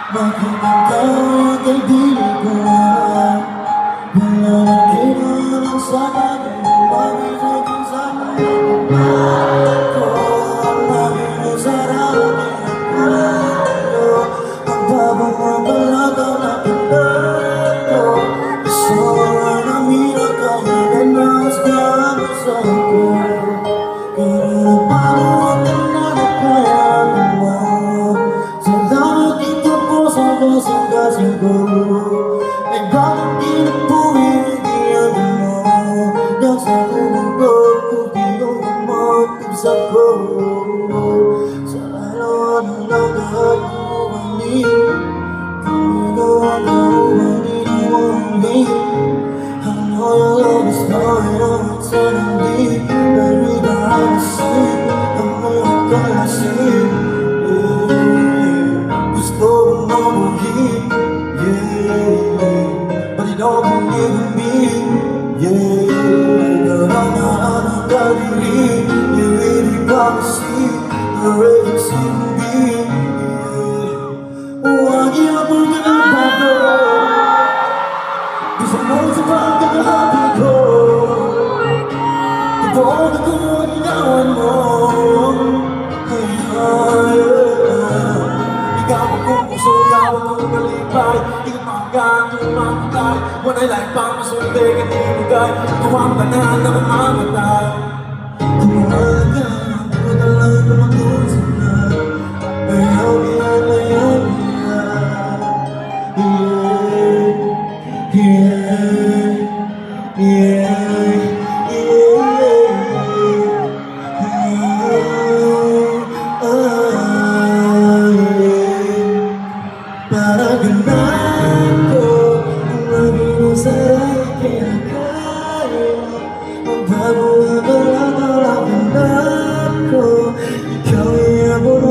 Makikita ang kaibigan ko na wala na kailangan sa akin. Magiging sa mga ko ang magiging sarap ko. Magbabago balagaw na pinag ko. Gusto ko na minag kahit na nasama sa ko. Pero napagod na nagkayanan mo. Salamat ito po sa kasing-kasing ko. Ay bakit di na po inigyan mo? Nasa lumubog ko di yung matibsa ko. Sa alawan ng lagat ko umanin. Tumigaw ako umanin ang umanin. I know your love is flowing on my eternity. Baby, behind the scene, I'm gonna see. Gusto kong mabuhin, yeah. But you don't believe in me, yeah. Naranaan ang daliri, you really gotta see the radiance in me, yeah. Huwag iyong pagkakabago. Gusto mo sa pagkakahabi ko. Ibuong ako ang inawan mo. Ikaw akong puso, ikaw akong malipay. Di ka makagang mamatay. Wana'y lahat pang masulti ka di bugay. Kawang tanan na mamamatay. Kumahan ka, ako na lang na mag-usap na. Ayaw niya, ayaw niya. Para ganaan ko ang maging masarap kinakaya. Magbago na balak-alakan ko. Ikaw ay abot